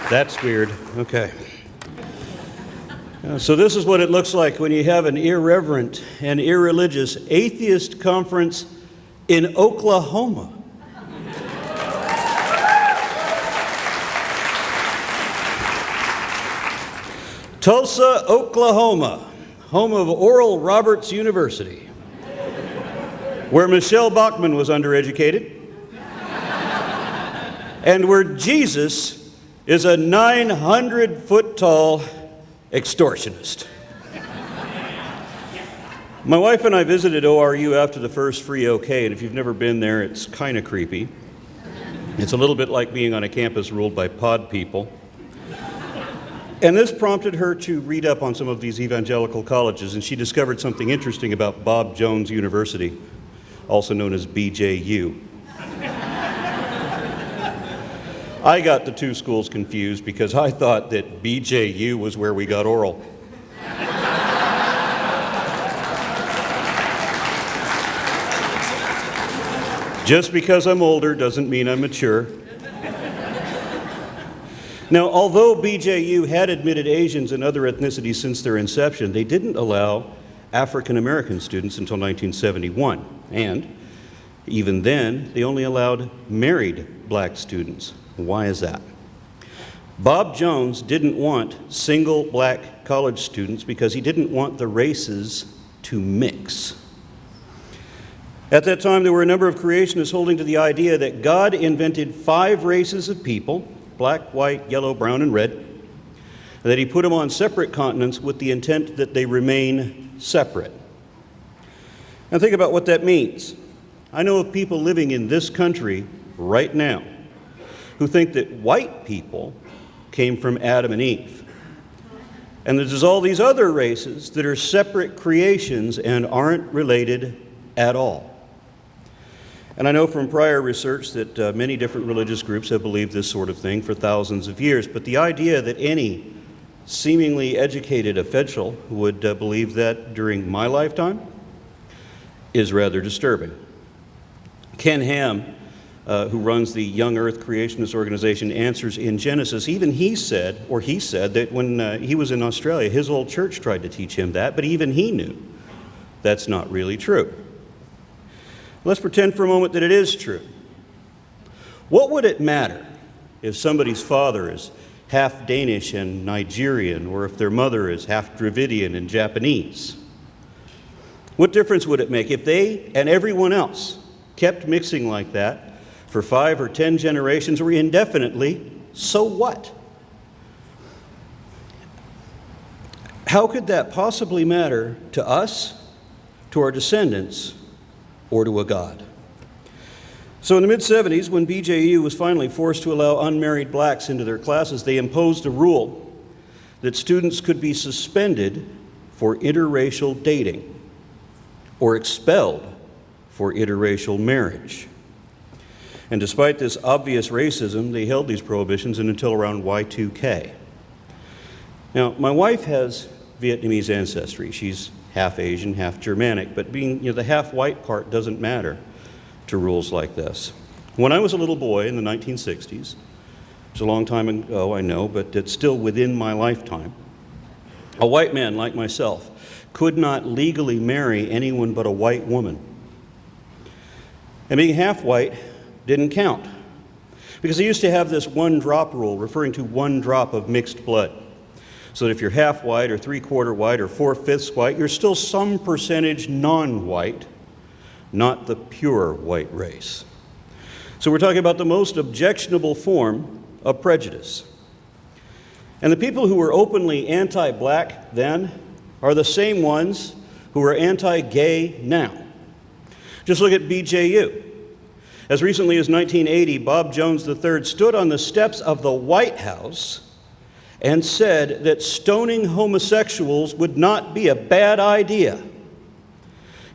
That's weird. Okay. So this is what it looks like when you have an irreverent and irreligious atheist conference in Oklahoma. Tulsa, Oklahoma, home of Oral Roberts University, where Michelle Bachmann was undereducated, and where Jesus is a 900-foot-tall extortionist. My wife and I visited ORU after the first FreeOK, and if you've never been there, it's kind of creepy. It's a little bit like being on a campus ruled by pod people. And this prompted her to read up on some of these evangelical colleges, and she discovered something interesting about Bob Jones University, also known as BJU. I got the two schools confused because I thought that BJU was where we got oral. Just because I'm older doesn't mean I'm mature. Now, although BJU had admitted Asians and other ethnicities since their inception, they didn't allow African American students until 1971. And even then, they only allowed married black students. Why is that? Bob Jones didn't want single black college students because he didn't want the races to mix. At that time, there were a number of creationists holding to the idea that God invented 5 races of people, black, white, yellow, brown, and red, and that he put them on separate continents with the intent that they remain separate. Now think about what that means. I know of people living in this country right now who think that white people came from Adam and Eve, and that there's all these other races that are separate creations and aren't related at all. And I know from prior research that many different religious groups have believed this sort of thing for thousands of years, but the idea that any seemingly educated official would believe that during my lifetime is rather disturbing. Ken Ham, who runs the Young Earth Creationist Organization, Answers in Genesis, even he said that when he was in Australia, his old church tried to teach him that, but even he knew that's not really true. Let's pretend for a moment that it is true. What would it matter if somebody's father is half Danish and Nigerian, or if their mother is half Dravidian and Japanese? What difference would it make if they and everyone else kept mixing like that for 5 or 10 generations or indefinitely? So what? How could that possibly matter to us, to our descendants, or to a God? So in the mid-70s, when BJU was finally forced to allow unmarried blacks into their classes, they imposed a rule that students could be suspended for interracial dating or expelled for interracial marriage. And despite this obvious racism, they held these prohibitions until around Y2K. Now, my wife has Vietnamese ancestry. She's half Asian, half Germanic, but being the half white part doesn't matter to rules like this. When I was a little boy in the 1960s, it's a long time ago, I know, but it's still within my lifetime, a white man like myself could not legally marry anyone but a white woman. And being half white didn't count, because they used to have this 1-drop rule referring to 1 drop of mixed blood. So that if you're half white or 3/4 white or 4/5 white, you're still some percentage non-white, not the pure white race. So we're talking about the most objectionable form of prejudice. And the people who were openly anti-black then are the same ones who are anti-gay now. Just look at BJU. As recently as 1980, Bob Jones III stood on the steps of the White House and said that stoning homosexuals would not be a bad idea.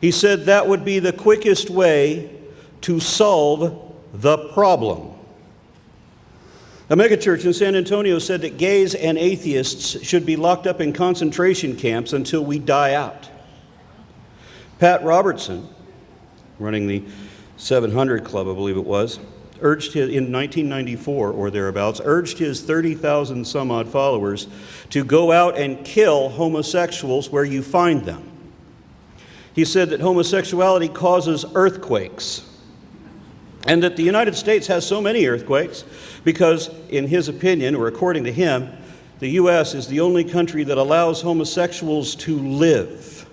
He said that would be the quickest way to solve the problem. A megachurch in San Antonio said that gays and atheists should be locked up in concentration camps until we die out. Pat Robertson, running the 700 Club, I believe it was, in 1994 or thereabouts, urged his 30,000 some odd followers to go out and kill homosexuals where you find them. He said that homosexuality causes earthquakes, and that the United States has so many earthquakes because, in his opinion, or according to him, the U.S. is the only country that allows homosexuals to live.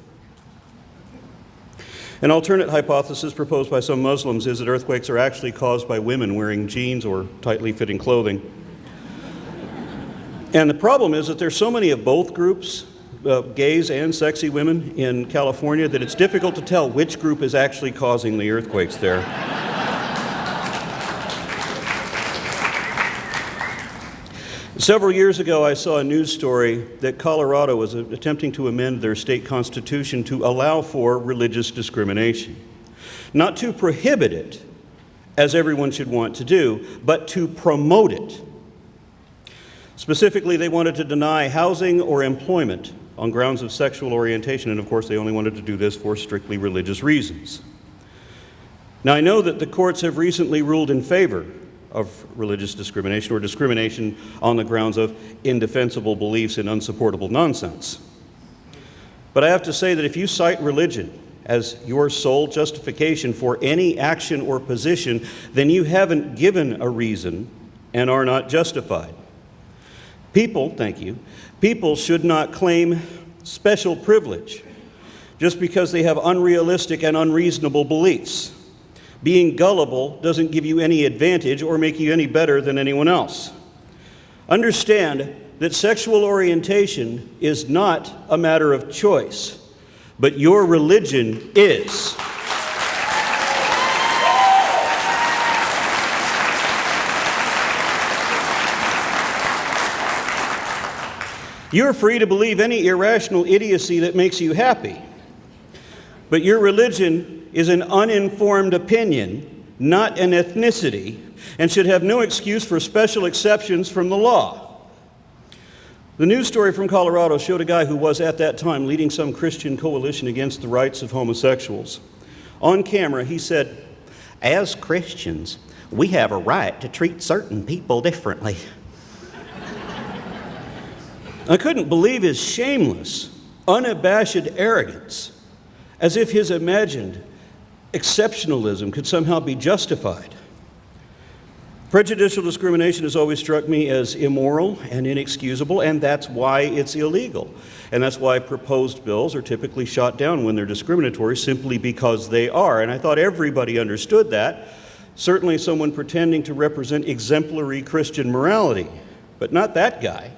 An alternate hypothesis proposed by some Muslims is that earthquakes are actually caused by women wearing jeans or tightly fitting clothing. And the problem is that there's so many of both groups, gays and sexy women in California, that it's difficult to tell which group is actually causing the earthquakes there. Several years ago, I saw a news story that Colorado was attempting to amend their state constitution to allow for religious discrimination. Not to prohibit it, as everyone should want to do, but to promote it. Specifically, they wanted to deny housing or employment on grounds of sexual orientation, and of course, they only wanted to do this for strictly religious reasons. Now, I know that the courts have recently ruled in favor of religious discrimination or discrimination on the grounds of indefensible beliefs and unsupportable nonsense. But I have to say that if you cite religion as your sole justification for any action or position, then you haven't given a reason and are not justified. People should not claim special privilege just because they have unrealistic and unreasonable beliefs. Being gullible doesn't give you any advantage or make you any better than anyone else. Understand that sexual orientation is not a matter of choice, but your religion is. You're free to believe any irrational idiocy that makes you happy, but your religion is an uninformed opinion, not an ethnicity, and should have no excuse for special exceptions from the law. The news story from Colorado showed a guy who was at that time leading some Christian coalition against the rights of homosexuals. On camera, he said, "As Christians, we have a right to treat certain people differently." I couldn't believe his shameless, unabashed arrogance, as if his imagined exceptionalism could somehow be justified. Prejudicial discrimination has always struck me as immoral and inexcusable, and that's why it's illegal. And that's why proposed bills are typically shot down when they're discriminatory, simply because they are. And I thought everybody understood that. Certainly someone pretending to represent exemplary Christian morality, but not that guy,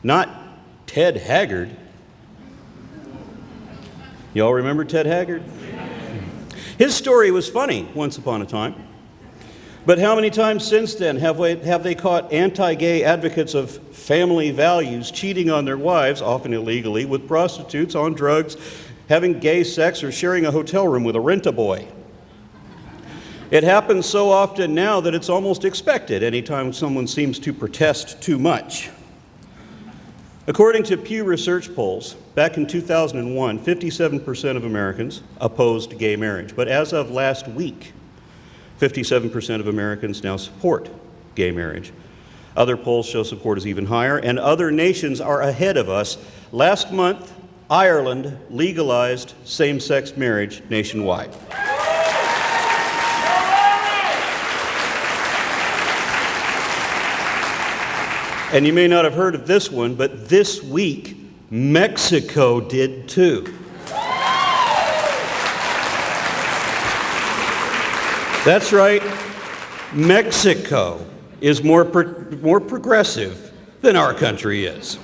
not Ted Haggard. Y'all remember Ted Haggard? His story was funny once upon a time. But how many times since then have they caught anti-gay advocates of family values cheating on their wives, often illegally, with prostitutes, on drugs, having gay sex, or sharing a hotel room with a rent-a-boy? It happens so often now that it's almost expected anytime someone seems to protest too much. According to Pew Research polls, back in 2001, 57% of Americans opposed gay marriage. But as of last week, 57% of Americans now support gay marriage. Other polls show support is even higher, and other nations are ahead of us. Last month, Ireland legalized same-sex marriage nationwide. And you may not have heard of this one, but this week, Mexico did too. That's right, Mexico is more progressive than our country is.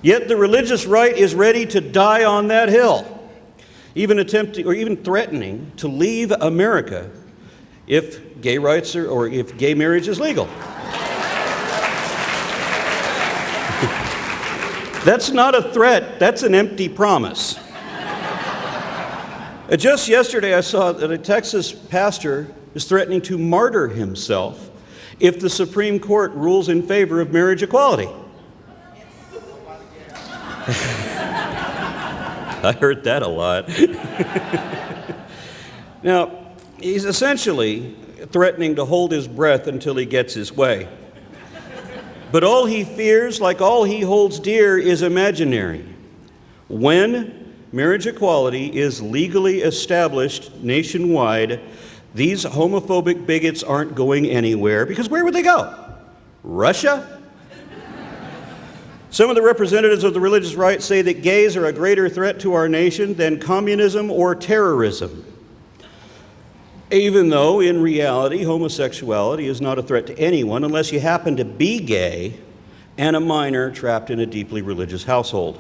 Yet the religious right is ready to die on that hill, even attempting or even threatening to leave America if gay rights or if gay marriage is legal. That's not a threat, that's an empty promise. Just yesterday, I saw that a Texas pastor is threatening to martyr himself if the Supreme Court rules in favor of marriage equality. I heard that a lot. Now, He's essentially threatening to hold his breath until he gets his way. But all he fears, like all he holds dear, is imaginary. When marriage equality is legally established nationwide, these homophobic bigots aren't going anywhere, because where would they go? Russia? Some of the representatives of the religious right say that gays are a greater threat to our nation than communism or terrorism, even though in reality homosexuality is not a threat to anyone unless you happen to be gay and a minor trapped in a deeply religious household.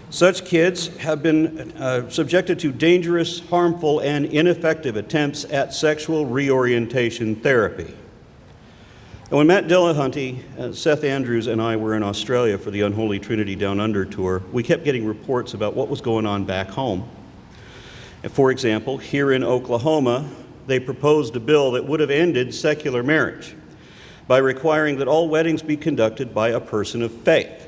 Such kids have been subjected to dangerous, harmful, and ineffective attempts at sexual reorientation therapy. And when Matt Dillahunty, Seth Andrews, and I were in Australia for the Unholy Trinity Down Under tour, we kept getting reports about what was going on back home. And for example, here in Oklahoma, they proposed a bill that would have ended secular marriage by requiring that all weddings be conducted by a person of faith.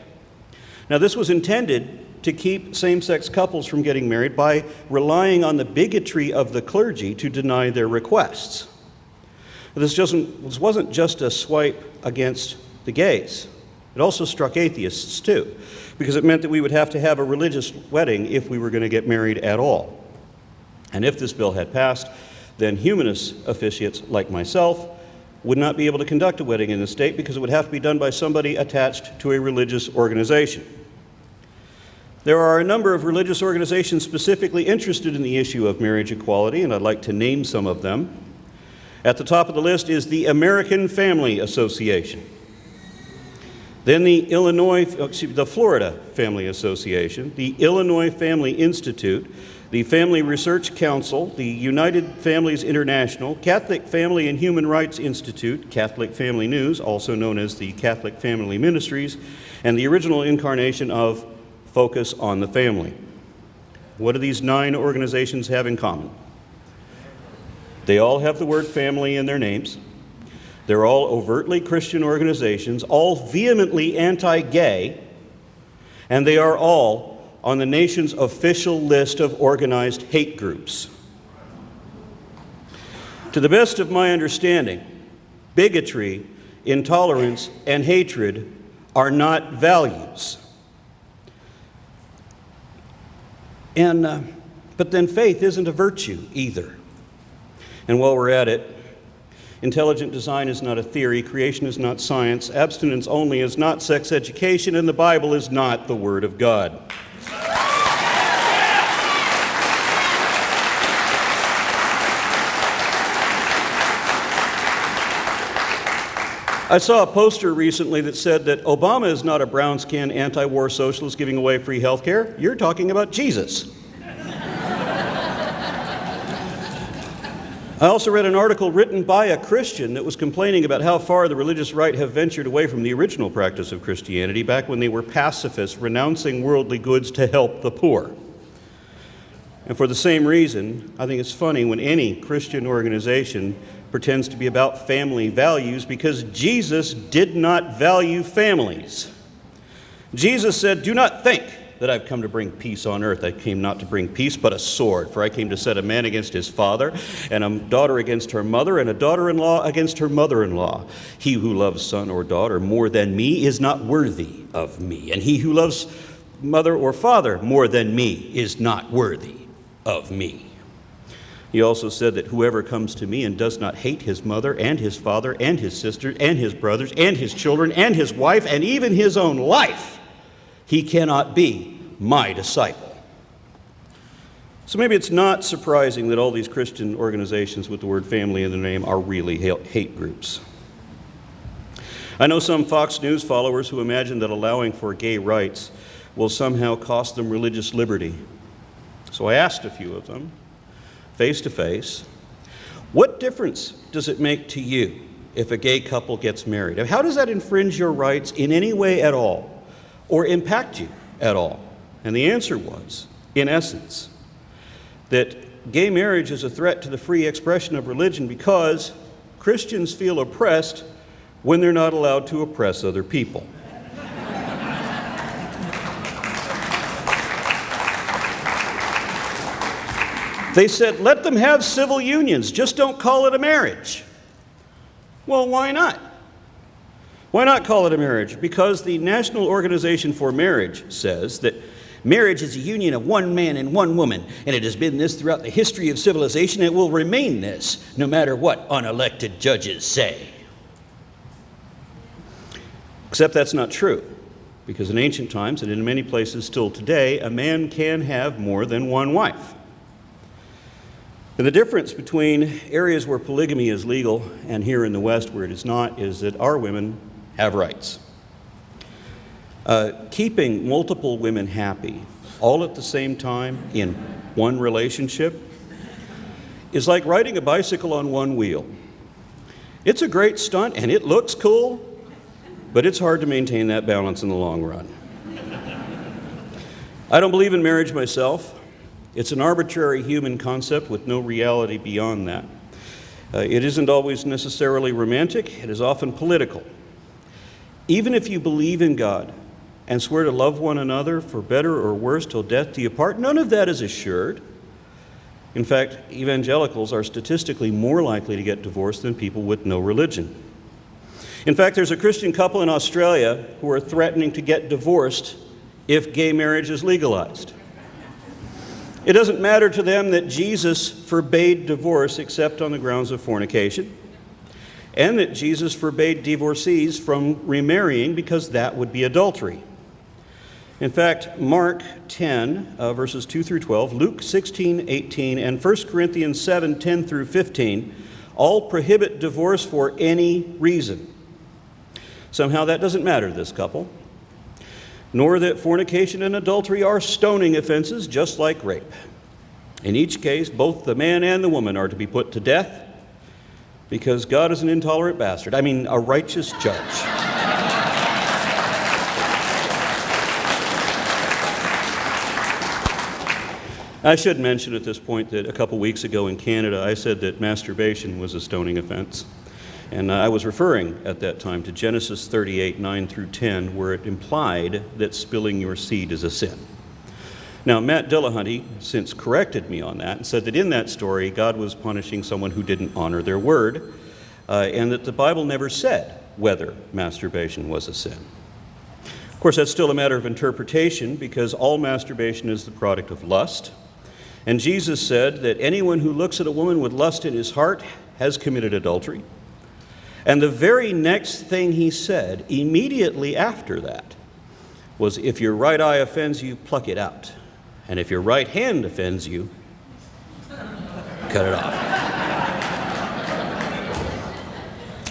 Now, this was intended to keep same-sex couples from getting married by relying on the bigotry of the clergy to deny their requests. This wasn't just a swipe against the gays. It also struck atheists, too, because it meant that we would have to have a religious wedding if we were going to get married at all. And if this bill had passed, then humanist officiates like myself would not be able to conduct a wedding in the state because it would have to be done by somebody attached to a religious organization. There are a number of religious organizations specifically interested in the issue of marriage equality, and I'd like to name some of them. At the top of the list is the American Family Association. Then the Florida Family Association, the Illinois Family Institute, the Family Research Council, the United Families International, Catholic Family and Human Rights Institute, Catholic Family News, also known as the Catholic Family Ministries, and the original incarnation of Focus on the Family. What do these 9 organizations have in common? They all have the word family in their names. They're all overtly Christian organizations, all vehemently anti-gay, and they are all on the nation's official list of organized hate groups. To the best of my understanding, bigotry, intolerance, and hatred are not values. But then faith isn't a virtue either. And while we're at it, intelligent design is not a theory, creation is not science, abstinence only is not sex education, and the Bible is not the Word of God. I saw a poster recently that said that Obama is not a brown-skinned anti-war socialist giving away free health care. You're talking about Jesus. I also read an article written by a Christian that was complaining about how far the religious right have ventured away from the original practice of Christianity back when they were pacifists, renouncing worldly goods to help the poor. And for the same reason, I think it's funny when any Christian organization pretends to be about family values, because Jesus did not value families. Jesus said, "Do not think that I've come to bring peace on earth. I came not to bring peace, but a sword. For I came to set a man against his father, and a daughter against her mother, and a daughter-in-law against her mother-in-law. He who loves son or daughter more than me is not worthy of me, and he who loves mother or father more than me is not worthy of me." He also said that whoever comes to me and does not hate his mother and his father and his sister and his brothers and his children and his wife and even his own life, he cannot be my disciple. So maybe it's not surprising that all these Christian organizations with the word family in their name are really hate groups. I know some Fox News followers who imagine that allowing for gay rights will somehow cost them religious liberty. So I asked a few of them, face to face, what difference does it make to you if a gay couple gets married? How does that infringe your rights in any way at all, or impact you at all? And the answer was, in essence, that gay marriage is a threat to the free expression of religion because Christians feel oppressed when they're not allowed to oppress other people. They said, let them have civil unions, just don't call it a marriage. Well, why not? Why not call it a marriage? Because the National Organization for Marriage says that marriage is a union of one man and one woman, and it has been this throughout the history of civilization. It will remain this, no matter what unelected judges say. Except that's not true, because in ancient times, and in many places still today, a man can have more than one wife. And the difference between areas where polygamy is legal and here in the West where it is not is that our women have rights. Keeping multiple women happy all at the same time in one relationship is like riding a bicycle on one wheel. It's a great stunt and it looks cool, but it's hard to maintain that balance in the long run. I don't believe in marriage myself. It's an arbitrary human concept with no reality beyond that. It isn't always necessarily romantic. It is often political. Even if you believe in God and swear to love one another for better or worse till death do you part, none of that is assured. In fact, evangelicals are statistically more likely to get divorced than people with no religion. In fact, there's a Christian couple in Australia who are threatening to get divorced if gay marriage is legalized. It doesn't matter to them that Jesus forbade divorce except on the grounds of fornication, and that Jesus forbade divorcees from remarrying because that would be adultery. In fact, Mark 10, verses 2 through 12, Luke 16, 18, and 1 Corinthians 7, 10 through 15 all prohibit divorce for any reason. Somehow that doesn't matter to this couple, nor that fornication and adultery are stoning offenses, just like rape. In each case, both the man and the woman are to be put to death because God is an intolerant bastard. I mean, a righteous judge. I should mention at this point that a couple weeks ago in Canada, I said that masturbation was a stoning offense. And I was referring at that time to Genesis 38, 9 through 10, where it implied that spilling your seed is a sin. Now, Matt Dillahunty since corrected me on that and said that in that story, God was punishing someone who didn't honor their word, and that the Bible never said whether masturbation was a sin. Of course, that's still a matter of interpretation because all masturbation is the product of lust. And Jesus said that anyone who looks at a woman with lust in his heart has committed adultery. And the very next thing he said, immediately after that, was if your right eye offends you, pluck it out. And if your right hand offends you, cut it off.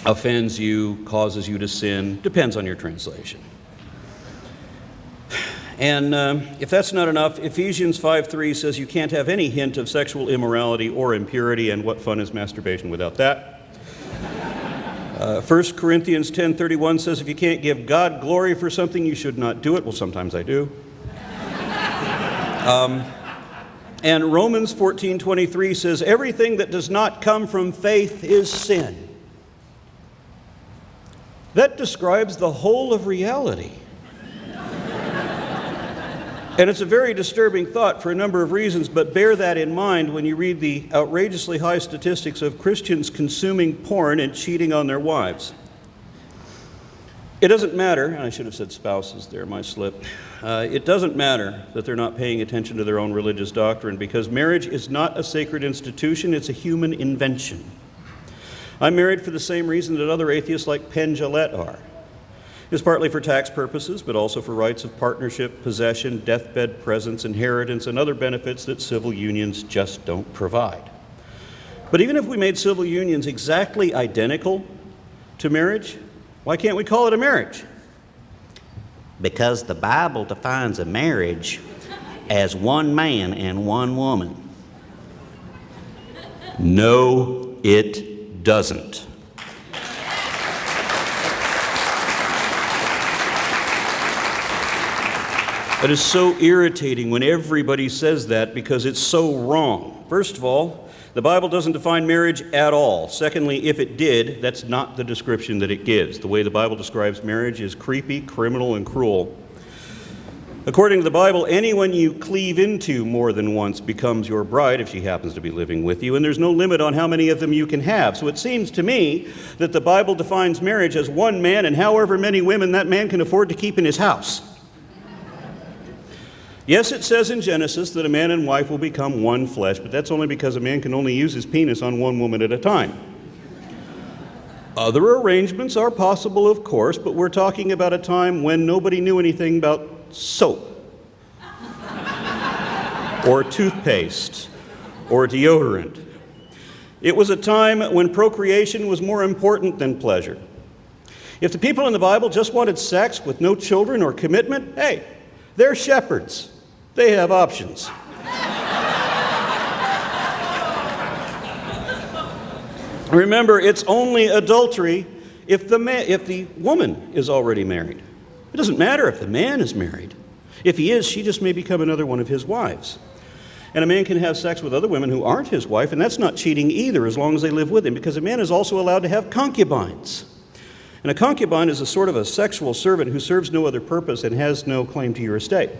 Offends you, causes you to sin, depends on your translation. And if that's not enough, Ephesians 5:3 says you can't have any hint of sexual immorality or impurity, and what fun is masturbation without that? 1 Corinthians 10:31 says if you can't give God glory for something, you should not do it. Well, sometimes I do. And Romans 14:23 says everything that does not come from faith is sin. That describes the whole of reality. And it's a very disturbing thought for a number of reasons, but bear that in mind when you read the outrageously high statistics of Christians consuming porn and cheating on their wives. It doesn't matter, and I should have said spouses there, my slip. It doesn't matter that they're not paying attention to their own religious doctrine because marriage is not a sacred institution, it's a human invention. I'm married for the same reason that other atheists like Penn Jillette are. It's partly for tax purposes, but also for rights of partnership, possession, deathbed presence, inheritance, and other benefits that civil unions just don't provide. But even if we made civil unions exactly identical to marriage, why can't we call it a marriage? Because the Bible defines a marriage as one man and one woman. No, it doesn't. It is so irritating when everybody says that because it's so wrong. First of all, the Bible doesn't define marriage at all. Secondly, if it did, that's not the description that it gives. The way the Bible describes marriage is creepy, criminal, and cruel. According to the Bible, anyone you cleave into more than once becomes your bride if she happens to be living with you, and there's no limit on how many of them you can have. So it seems to me that the Bible defines marriage as one man and however many women that man can afford to keep in his house. Yes, it says in Genesis that a man and wife will become one flesh, but that's only because a man can only use his penis on one woman at a time. Other arrangements are possible, of course, but we're talking about a time when nobody knew anything about soap or toothpaste or deodorant. It was a time when procreation was more important than pleasure. If the people in the Bible just wanted sex with no children or commitment, hey, they're shepherds. They have options. Remember, it's only adultery if the woman is already married. It doesn't matter if the man is married. If he is, she just may become another one of his wives. And a man can have sex with other women who aren't his wife, and that's not cheating either as long as they live with him, because a man is also allowed to have concubines. And a concubine is a sort of a sexual servant who serves no other purpose and has no claim to your estate.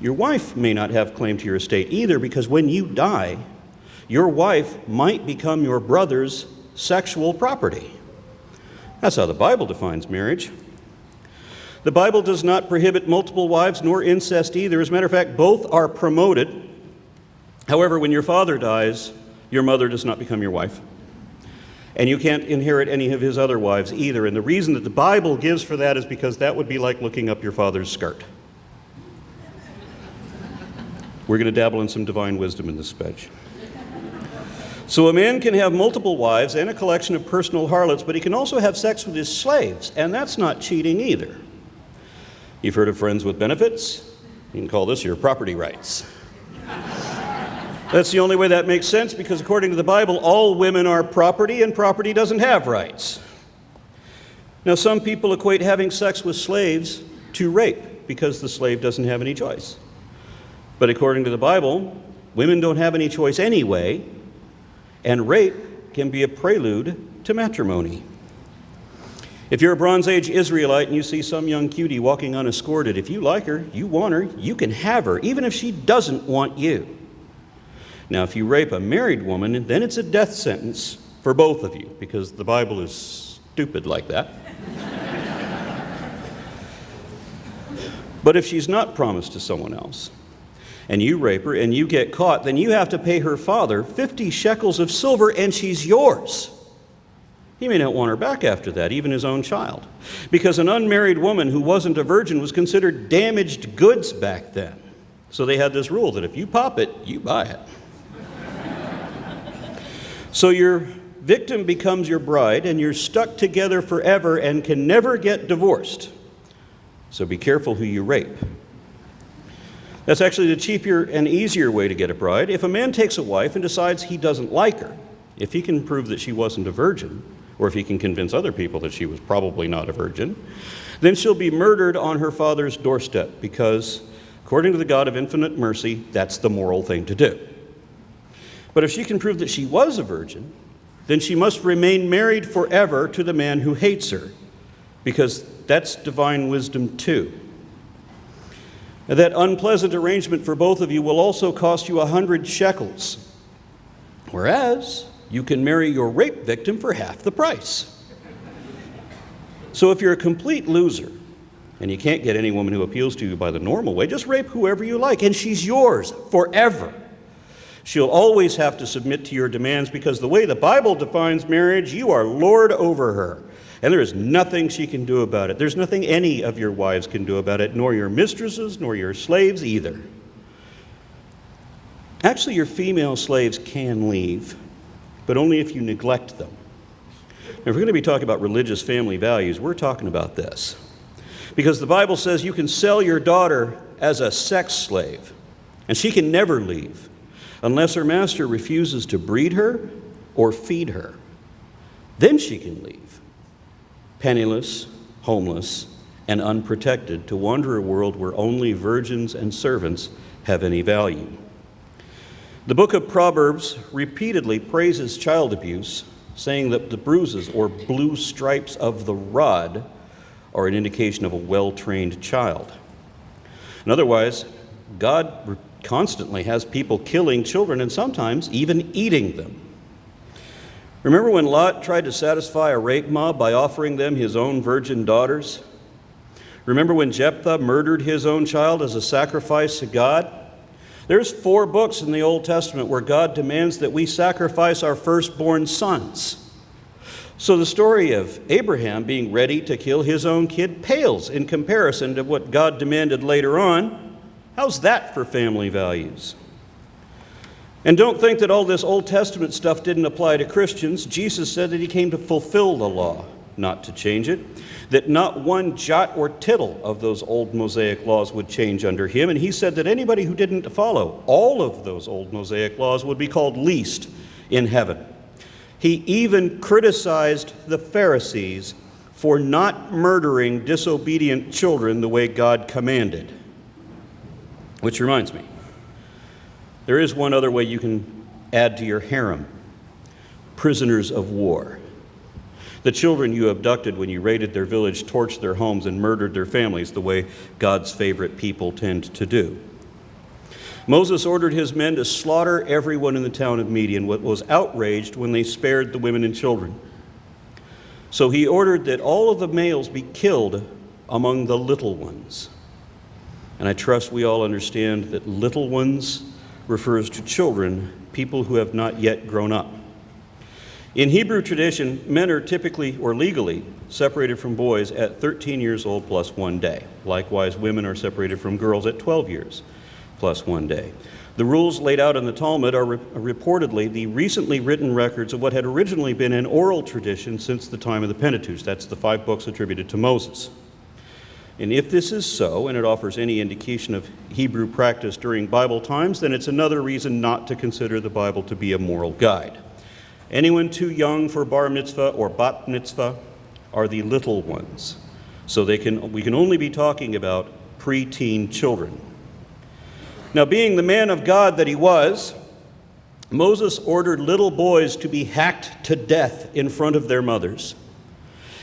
Your wife may not have claim to your estate either, because when you die, your wife might become your brother's sexual property. That's how the Bible defines marriage. The Bible does not prohibit multiple wives nor incest either. As a matter of fact, both are promoted. However, when your father dies, your mother does not become your wife. And you can't inherit any of his other wives either. And the reason that the Bible gives for that is because that would be like looking up your father's skirt. We're going to dabble in some divine wisdom in this speech. So a man can have multiple wives and a collection of personal harlots, but he can also have sex with his slaves, and that's not cheating either. You've heard of friends with benefits? You can call this your property rights. That's the only way that makes sense, because according to the Bible, all women are property, and property doesn't have rights. Now, some people equate having sex with slaves to rape, because the slave doesn't have any choice. But according to the Bible, women don't have any choice anyway, and rape can be a prelude to matrimony. If you're a Bronze Age Israelite and you see some young cutie walking unescorted, if you like her, you want her, you can have her, even if she doesn't want you. Now, if you rape a married woman, then it's a death sentence for both of you, because the Bible is stupid like that. But if she's not promised to someone else, and you rape her and you get caught, then you have to pay her father 50 shekels of silver, and she's yours. He may not want her back after that, even his own child, because an unmarried woman who wasn't a virgin was considered damaged goods back then. So they had this rule that if you pop it, you buy it. So your victim becomes your bride, and you're stuck together forever and can never get divorced. So be careful who you rape. That's actually the cheaper and easier way to get a bride. If a man takes a wife and decides he doesn't like her, if he can prove that she wasn't a virgin, or if he can convince other people that she was probably not a virgin, then she'll be murdered on her father's doorstep, because according to the God of infinite mercy, that's the moral thing to do. But if she can prove that she was a virgin, then she must remain married forever to the man who hates her, because that's divine wisdom too. That unpleasant arrangement for both of you will also cost you 100 shekels, whereas you can marry your rape victim for half the price. So if you're a complete loser and you can't get any woman who appeals to you by the normal way, just rape whoever you like, and she's yours forever. She'll always have to submit to your demands, because the way the Bible defines marriage, you are lord over her. And there is nothing she can do about it. There's nothing any of your wives can do about it, nor your mistresses, nor your slaves either. Actually, your female slaves can leave, but only if you neglect them. Now, if we're going to be talking about religious family values, we're talking about this. Because the Bible says you can sell your daughter as a sex slave, and she can never leave unless her master refuses to breed her or feed her. Then she can leave, penniless, homeless, and unprotected, to wander a world where only virgins and servants have any value. The book of Proverbs repeatedly praises child abuse, saying that the bruises or blue stripes of the rod are an indication of a well-trained child. And otherwise, God constantly has people killing children and sometimes even eating them. Remember when Lot tried to satisfy a rape mob by offering them his own virgin daughters? Remember when Jephthah murdered his own child as a sacrifice to God? There's 4 books in the Old Testament where God demands that we sacrifice our firstborn sons. So the story of Abraham being ready to kill his own kid pales in comparison to what God demanded later on. How's that for family values? And don't think that all this Old Testament stuff didn't apply to Christians. Jesus said that he came to fulfill the law, not to change it, that not one jot or tittle of those old Mosaic laws would change under him. And he said that anybody who didn't follow all of those old Mosaic laws would be called least in heaven. He even criticized the Pharisees for not murdering disobedient children the way God commanded. Which reminds me, there is one other way you can add to your harem: prisoners of war. The children you abducted when you raided their village, torched their homes, and murdered their families the way God's favorite people tend to do. Moses ordered his men to slaughter everyone in the town of Midian, was outraged when they spared the women and children. So he ordered that all of the males be killed among the little ones. And I trust we all understand that little ones refers to children, people who have not yet grown up. In Hebrew tradition, men are typically or legally separated from boys at 13 years old plus 1 day. Likewise, women are separated from girls at 12 years plus 1 day. The rules laid out in the Talmud are reportedly the recently written records of what had originally been an oral tradition since the time of the Pentateuch. That's the 5 books attributed to Moses. And if this is so, and it offers any indication of Hebrew practice during Bible times, then it's another reason not to consider the Bible to be a moral guide. Anyone too young for bar mitzvah or bat mitzvah are the little ones. So we can only be talking about preteen children. Now, being the man of God that he was, Moses ordered little boys to be hacked to death in front of their mothers,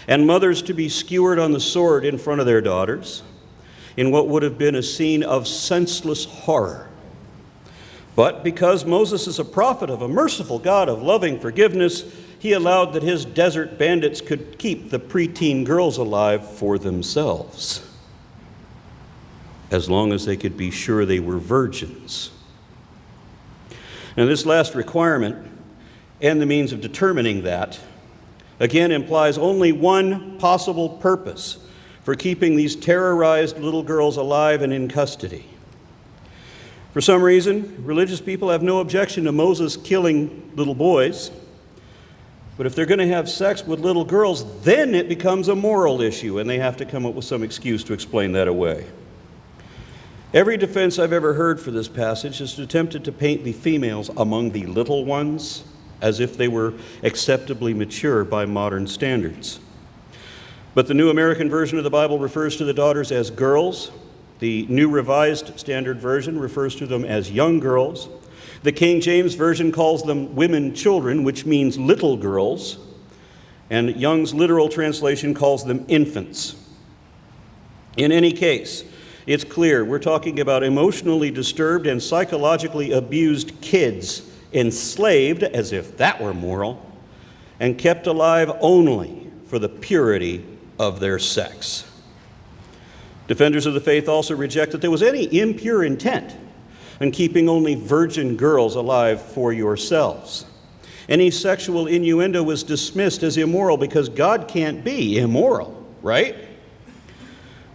and mothers to be skewered on the sword in front of their daughters, in what would have been a scene of senseless horror. But because Moses is a prophet of a merciful God of loving forgiveness, he allowed that his desert bandits could keep the preteen girls alive for themselves, as long as they could be sure they were virgins. Now, this last requirement, and the means of determining that, again implies only one possible purpose for keeping these terrorized little girls alive and in custody. For some reason, religious people have no objection to Moses killing little boys, but if they're going to have sex with little girls, then it becomes a moral issue, and they have to come up with some excuse to explain that away. Every defense I've ever heard for this passage has attempted to paint the females among the little ones as if they were acceptably mature by modern standards. But the New American Version of the Bible refers to the daughters as girls. The New Revised Standard Version refers to them as young girls. The King James Version calls them women children, which means little girls. And Young's literal translation calls them infants. In any case, it's clear we're talking about emotionally disturbed and psychologically abused kids, enslaved, as if that were moral, and kept alive only for the purity of their sex. Defenders of the faith also reject that there was any impure intent in keeping only virgin girls alive for yourselves. Any sexual innuendo was dismissed as immoral because God can't be immoral, right?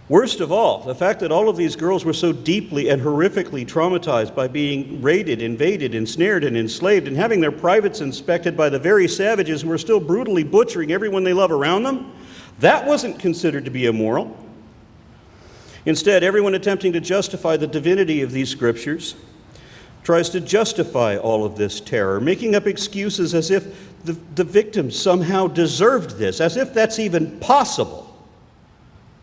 Worst of all, the fact that all of these girls were so deeply and horrifically traumatized by being raided, invaded, ensnared, and enslaved, and having their privates inspected by the very savages who are still brutally butchering everyone they love around them, that wasn't considered to be immoral. Instead, everyone attempting to justify the divinity of these scriptures tries to justify all of this terror, making up excuses as if the victims somehow deserved this, as if that's even possible.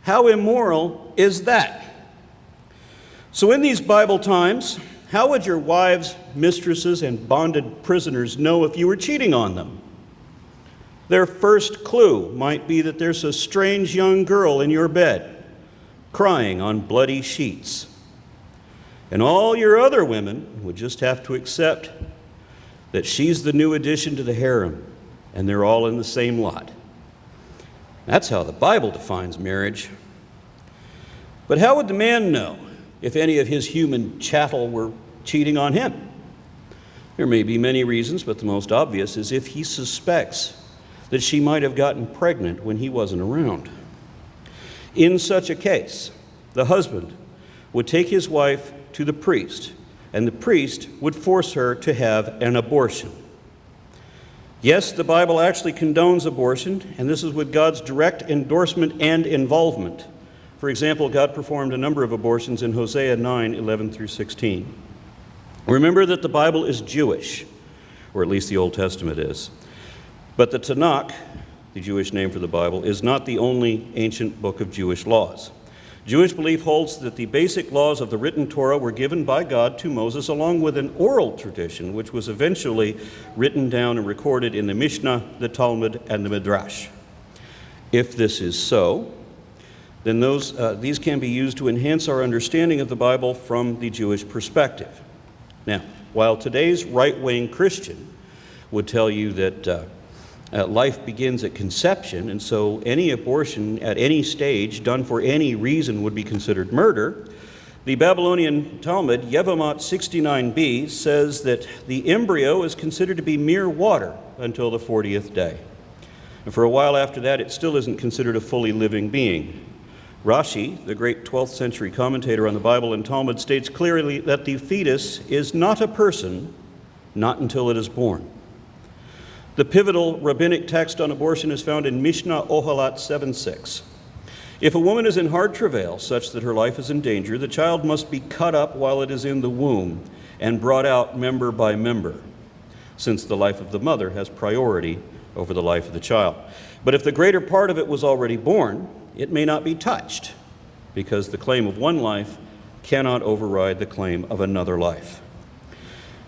How immoral is that? So in these Bible times, how would your wives, mistresses, and bonded prisoners know if you were cheating on them? Their first clue might be that there's a strange young girl in your bed, crying on bloody sheets, And all your other women would just have to accept that she's the new addition to the harem, and they're all in the same lot. That's how the Bible defines marriage. But how would the man know if any of his human chattel were cheating on him? There may be many reasons, but the most obvious is if he suspects that she might have gotten pregnant when he wasn't around. In such a case, the husband would take his wife to the priest, and the priest would force her to have an abortion. Yes, the Bible actually condones abortion, and this is with God's direct endorsement and involvement. For example, God performed a number of abortions in Hosea 9:11 through 16. Remember that the Bible is Jewish, or at least the Old Testament is. But the Tanakh, the Jewish name for the Bible, is not the only ancient book of Jewish laws. Jewish belief holds that the basic laws of the written Torah were given by God to Moses along with an oral tradition, which was eventually written down and recorded in the Mishnah, the Talmud, and the Midrash. If this is so, then these can be used to enhance our understanding of the Bible from the Jewish perspective. Now, while today's right-wing Christian would tell you that life begins at conception, and so any abortion at any stage done for any reason would be considered murder, the Babylonian Talmud, Yevamot 69b, says that the embryo is considered to be mere water until the 40th day. And for a while after that, it still isn't considered a fully living being. Rashi, the great 12th century commentator on the Bible and Talmud, states clearly that the fetus is not a person, not until it is born. The pivotal rabbinic text on abortion is found in Mishnah Ohalat 7:6. If a woman is in hard travail, such that her life is in danger, the child must be cut up while it is in the womb and brought out member by member, since the life of the mother has priority over the life of the child. But if the greater part of it was already born, it may not be touched, because the claim of one life cannot override the claim of another life.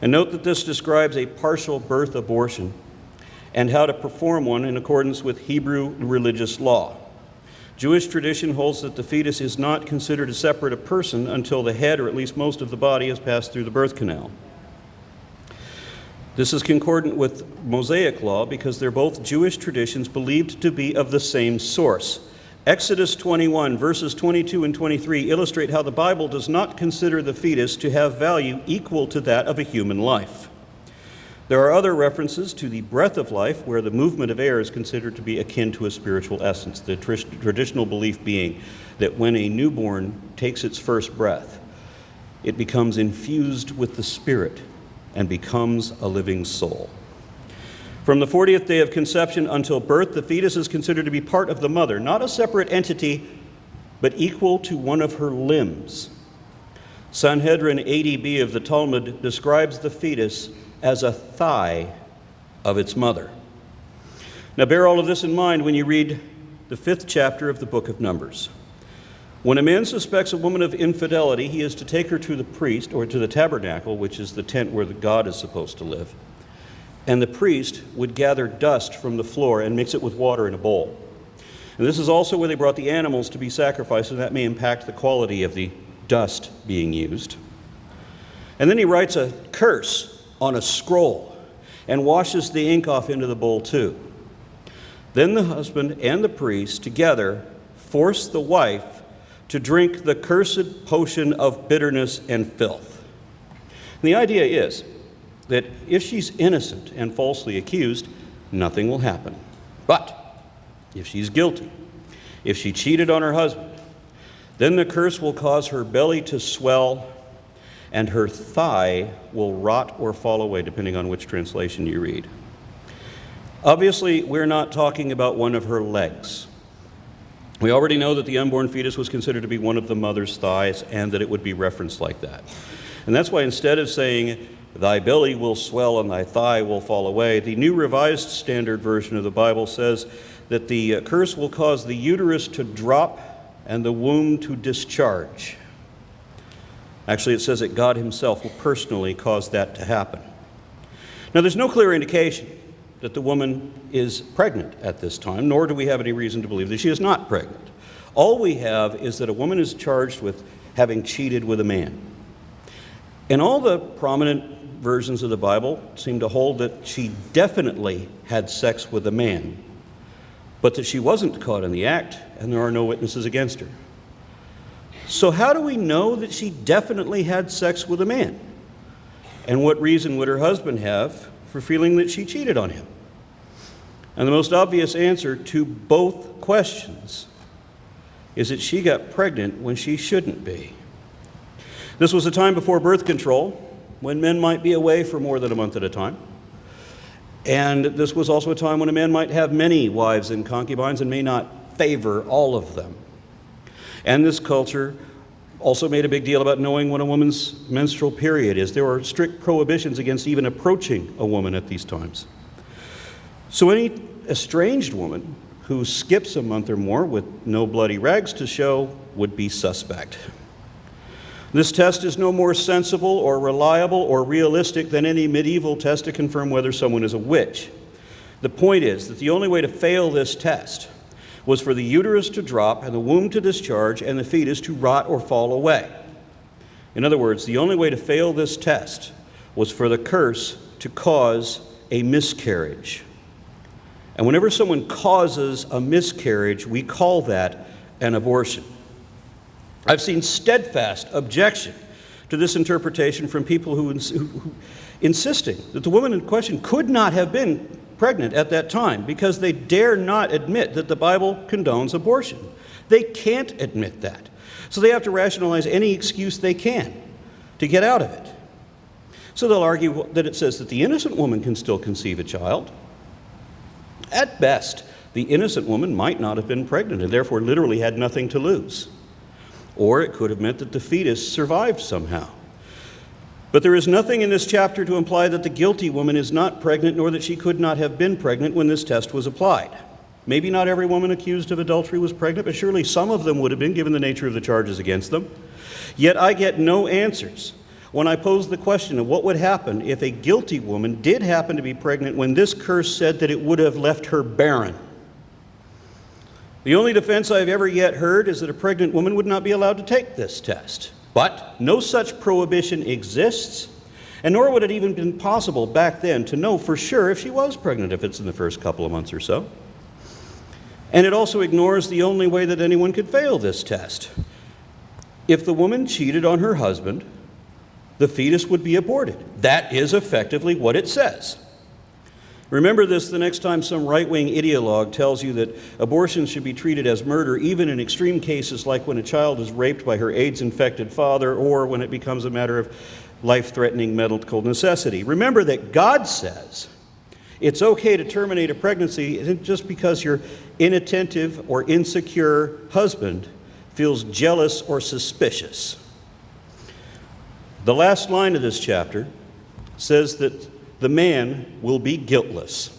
And note that this describes a partial birth abortion and how to perform one in accordance with Hebrew religious law. Jewish tradition holds that the fetus is not considered a separate person until the head, or at least most of the body, has passed through the birth canal. This is concordant with Mosaic law because they're both Jewish traditions believed to be of the same source. Exodus 21, verses 22 and 23 illustrate how the Bible does not consider the fetus to have value equal to that of a human life. There are other references to the breath of life where the movement of air is considered to be akin to a spiritual essence, the traditional belief being that when a newborn takes its first breath, it becomes infused with the Spirit and becomes a living soul. From the 40th day of conception until birth, the fetus is considered to be part of the mother, not a separate entity, but equal to one of her limbs. Sanhedrin 80b of the Talmud describes the fetus as a thigh of its mother. Now bear all of this in mind when you read the 5th chapter of the book of Numbers. When a man suspects a woman of infidelity, he is to take her to the priest, or to the tabernacle, which is the tent where the God is supposed to live. And the priest would gather dust from the floor and mix it with water in a bowl. And this is also where they brought the animals to be sacrificed, and that may impact the quality of the dust being used. And then he writes a curse on a scroll and washes the ink off into the bowl too. Then the husband and the priest together force the wife to drink the cursed potion of bitterness and filth. And the idea is that if she's innocent and falsely accused, nothing will happen. But if she's guilty, if she cheated on her husband, then the curse will cause her belly to swell and her thigh will rot or fall away, depending on which translation you read. Obviously, we're not talking about one of her legs. We already know that the unborn fetus was considered to be one of the mother's thighs and that it would be referenced like that. And that's why instead of saying, "Thy belly will swell and thy thigh will fall away," the New Revised Standard Version of the Bible says that the curse will cause the uterus to drop and the womb to discharge. Actually, it says that God himself will personally cause that to happen. Now, there's no clear indication that the woman is pregnant at this time, nor do we have any reason to believe that she is not pregnant. All we have is that a woman is charged with having cheated with a man. And all the prominent versions of the Bible seem to hold that she definitely had sex with a man, but that she wasn't caught in the act, and there are no witnesses against her. So how do we know that she definitely had sex with a man? And what reason would her husband have for feeling that she cheated on him? And the most obvious answer to both questions is that she got pregnant when she shouldn't be. This was a time before birth control, when men might be away for more than a month at a time. And this was also a time when a man might have many wives and concubines and may not favor all of them. And this culture also made a big deal about knowing when a woman's menstrual period is. There were strict prohibitions against even approaching a woman at these times. So any estranged woman who skips a month or more with no bloody rags to show would be suspect. This test is no more sensible or reliable or realistic than any medieval test to confirm whether someone is a witch. The point is that the only way to fail this test was for the uterus to drop and the womb to discharge and the fetus to rot or fall away. In other words, the only way to fail this test was for the curse to cause a miscarriage. And whenever someone causes a miscarriage, we call that an abortion. I've seen steadfast objection to this interpretation from people who insisting that the woman in question could not have been pregnant at that time because they dare not admit that the Bible condones abortion. They can't admit that. So they have to rationalize any excuse they can to get out of it. So they'll argue that it says that the innocent woman can still conceive a child. At best, the innocent woman might not have been pregnant and therefore literally had nothing to lose. Or it could have meant that the fetus survived somehow. But there is nothing in this chapter to imply that the guilty woman is not pregnant, nor that she could not have been pregnant when this test was applied. Maybe not every woman accused of adultery was pregnant, but surely some of them would have been, given the nature of the charges against them. Yet I get no answers when I pose the question of what would happen if a guilty woman did happen to be pregnant when this curse said that it would have left her barren. The only defense I've ever yet heard is that a pregnant woman would not be allowed to take this test. But no such prohibition exists, and nor would it even been possible back then to know for sure if she was pregnant if it's in the first couple of months or so. And it also ignores the only way that anyone could fail this test. If the woman cheated on her husband, the fetus would be aborted. That is effectively what it says. Remember this the next time some right-wing ideologue tells you that abortion should be treated as murder, even in extreme cases like when a child is raped by her AIDS-infected father or when it becomes a matter of life-threatening medical necessity. Remember that God says it's okay to terminate a pregnancy just because your inattentive or insecure husband feels jealous or suspicious. The last line of this chapter says that the man will be guiltless,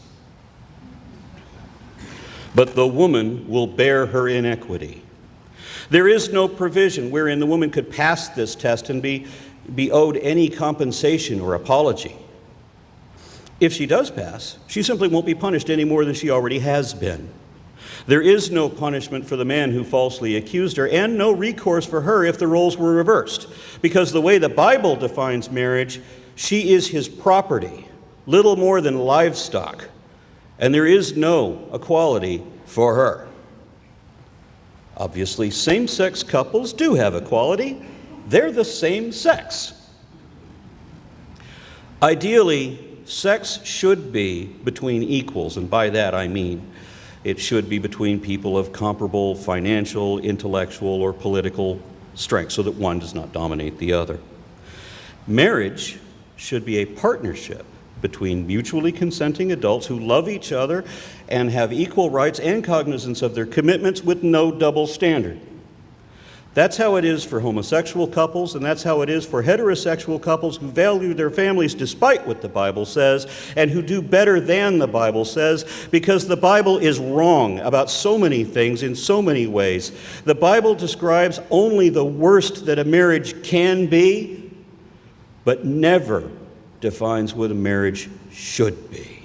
but the woman will bear her inequity. There is no provision wherein the woman could pass this test and be owed any compensation or apology. If she does pass, she simply won't be punished any more than she already has been. There is no punishment for the man who falsely accused her, and no recourse for her if the roles were reversed, because the way the Bible defines marriage, she is his property, little more than livestock, and there is no equality for her. Obviously, same-sex couples do have equality. They're the same sex. Ideally, sex should be between equals, and by that I mean it should be between people of comparable financial, intellectual, or political strength, so that one does not dominate the other. Marriage should be a partnership between mutually consenting adults who love each other and have equal rights and cognizance of their commitments with no double standard. That's how it is for homosexual couples, and that's how it is for heterosexual couples who value their families despite what the Bible says, and who do better than the Bible says, because the Bible is wrong about so many things in so many ways. The Bible describes only the worst that a marriage can be, but never defines what a marriage should be.